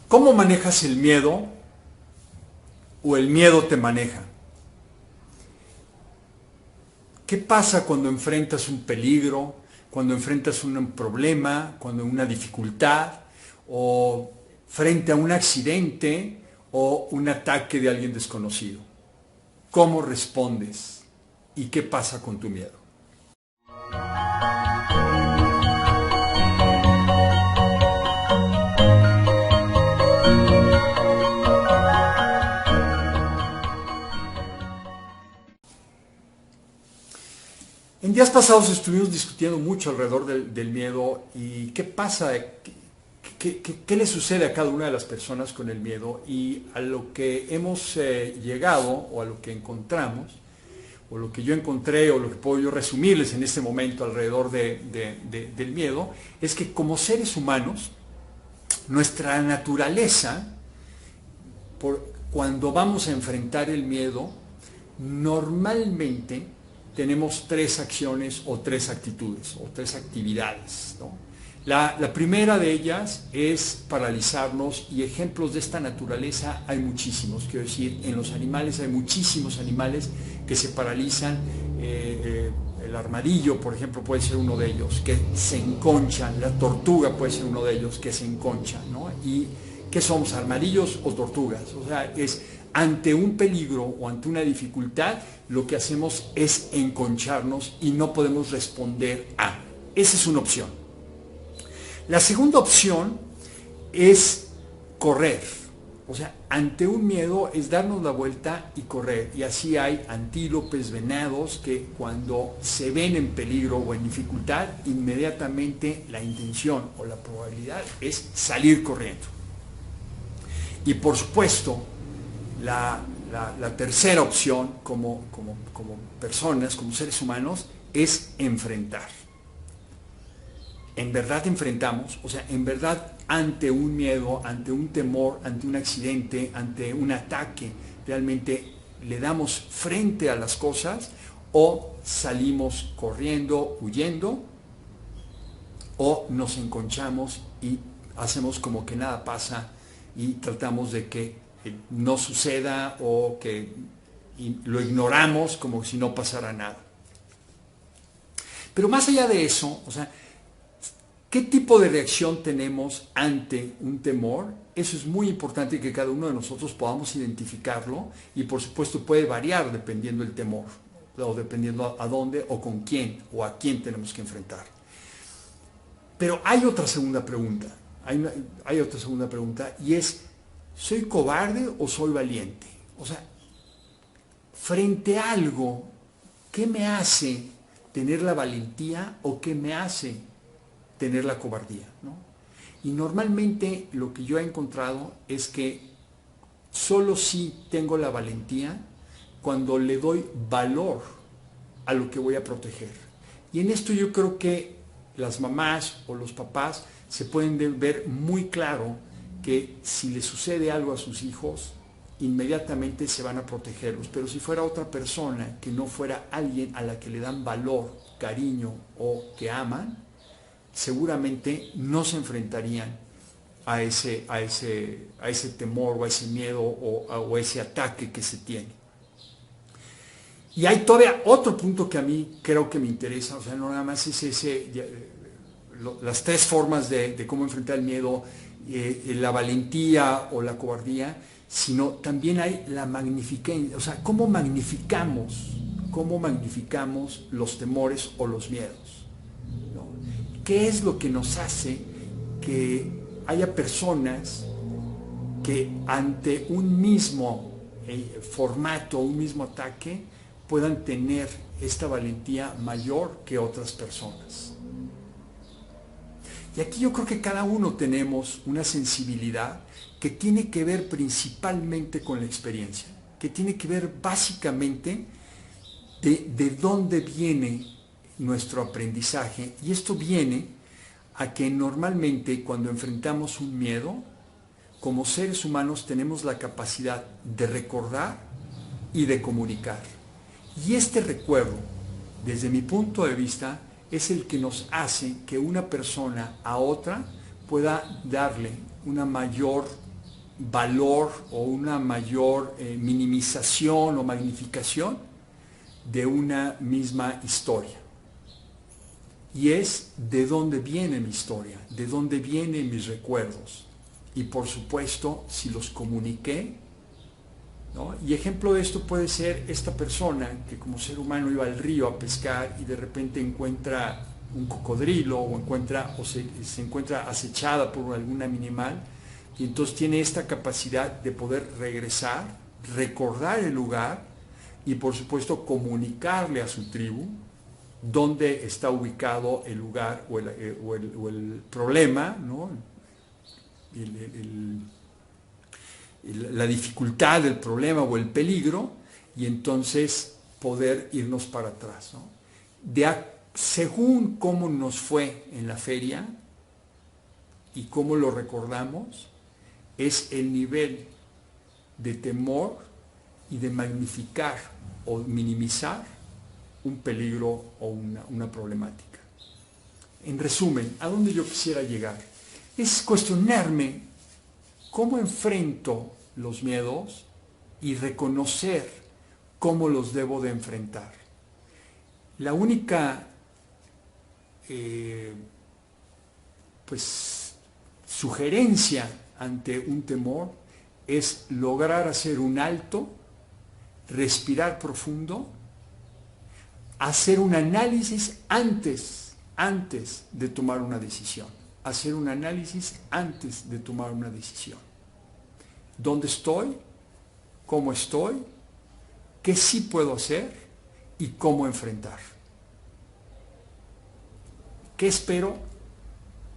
¿Cómo manejas el miedo o el miedo te maneja? ¿Qué pasa cuando enfrentas un peligro, cuando enfrentas un problema, cuando una dificultad, o frente a un accidente o un ataque de alguien desconocido? ¿Cómo respondes? ¿Y qué pasa con tu miedo? En días pasados estuvimos discutiendo mucho alrededor del miedo y qué pasa, qué le sucede a cada una de las personas con el miedo, y a lo que hemos llegado o a lo que encontramos, o lo que yo encontré o lo que puedo yo resumirles en este momento alrededor del miedo, es que como seres humanos, nuestra naturaleza, cuando vamos a enfrentar el miedo, normalmente tenemos tres acciones o tres actitudes o tres actividades, ¿no? La primera de ellas es paralizarnos, y ejemplos de esta naturaleza hay muchísimos. Quiero decir, en los animales hay muchísimos animales que se paralizan. El armadillo, por ejemplo, puede ser uno de ellos, que se enconchan. La tortuga puede ser uno de ellos, que se enconcha, ¿no? ¿Y qué somos, armadillos o tortugas? O sea, es ante un peligro o ante una dificultad, lo que hacemos es enconcharnos y no podemos responder a. Esa es una opción. La segunda opción es correr. O sea, ante un miedo es darnos la vuelta y correr. Y así hay antílopes, venados, que cuando se ven en peligro o en dificultad, inmediatamente la intención o la probabilidad es salir corriendo. Y por supuesto, la tercera opción como personas, como seres humanos, es enfrentar. En verdad enfrentamos, o sea, en verdad ante un miedo, ante un temor, ante un accidente, ante un ataque, realmente le damos frente a las cosas, o salimos corriendo, huyendo, o nos enconchamos y hacemos como que nada pasa y tratamos de que no suceda, o que lo ignoramos como si no pasara nada. Pero más allá de eso, o sea, ¿qué tipo de reacción tenemos ante un temor? Eso es muy importante, que cada uno de nosotros podamos identificarlo, y por supuesto puede variar dependiendo del temor, o dependiendo a dónde o con quién o a quién tenemos que enfrentar. Pero hay otra segunda pregunta, hay otra segunda pregunta, y es: ¿soy cobarde o soy valiente? O sea, frente a algo, ¿qué me hace tener la valentía o qué me hace tener la cobardía, ¿no? Y normalmente lo que yo he encontrado es que solo sí tengo la valentía cuando le doy valor a lo que voy a proteger. Y en esto yo creo que las mamás o los papás se pueden ver muy claro que si le sucede algo a sus hijos, inmediatamente se van a protegerlos. Pero si fuera otra persona, que no fuera alguien a la que le dan valor, cariño o que aman, seguramente no se enfrentarían a ese temor o a ese miedo o ese ataque que se tiene. Y hay todavía otro punto que a mí creo que me interesa, o sea, no nada más es las tres formas de cómo enfrentar el miedo, la valentía o la cobardía, sino también hay la magnificencia, o sea, cómo magnificamos los temores o los miedos, ¿no? ¿Qué es lo que nos hace que haya personas que ante un mismo formato, un mismo ataque, puedan tener esta valentía mayor que otras personas? Y aquí yo creo que cada uno tenemos una sensibilidad que tiene que ver principalmente con la experiencia, que tiene que ver básicamente de dónde viene nuestro aprendizaje. Y esto viene a que normalmente cuando enfrentamos un miedo, como seres humanos tenemos la capacidad de recordar y de comunicar. Y este recuerdo, desde mi punto de vista, es el que nos hace que una persona a otra pueda darle una mayor valor o una mayor minimización o magnificación de una misma historia. Y es de dónde viene mi historia, de dónde vienen mis recuerdos. Y por supuesto, si los comuniqué, ¿no? Y ejemplo de esto puede ser esta persona que como ser humano iba al río a pescar y de repente encuentra un cocodrilo o se encuentra acechada por algún animal, y entonces tiene esta capacidad de poder regresar, recordar el lugar y por supuesto comunicarle a su tribu dónde está ubicado el lugar o el problema, ¿no? La dificultad del problema o el peligro, y entonces poder irnos para atrás, ¿no? Según cómo nos fue en la feria y cómo lo recordamos, es el nivel de temor y de magnificar o minimizar un peligro o una problemática. En resumen, ¿a dónde yo quisiera llegar? Es cuestionarme cómo enfrento los miedos y reconocer cómo los debo de enfrentar. La única sugerencia ante un temor es lograr hacer un alto, respirar profundo, hacer un análisis antes de tomar una decisión. Hacer un análisis antes de tomar una decisión. ¿Dónde estoy? ¿Cómo estoy? ¿Qué sí puedo hacer? ¿Y cómo enfrentar? ¿Qué espero?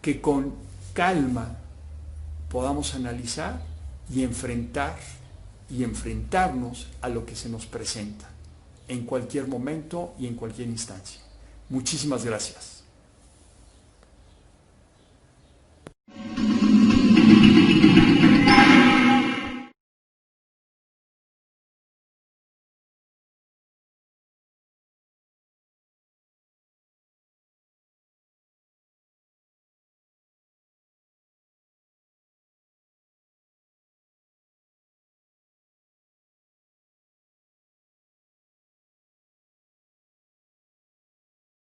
Que con calma podamos analizar y enfrentar y enfrentarnos a lo que se nos presenta en cualquier momento y en cualquier instancia. Muchísimas gracias.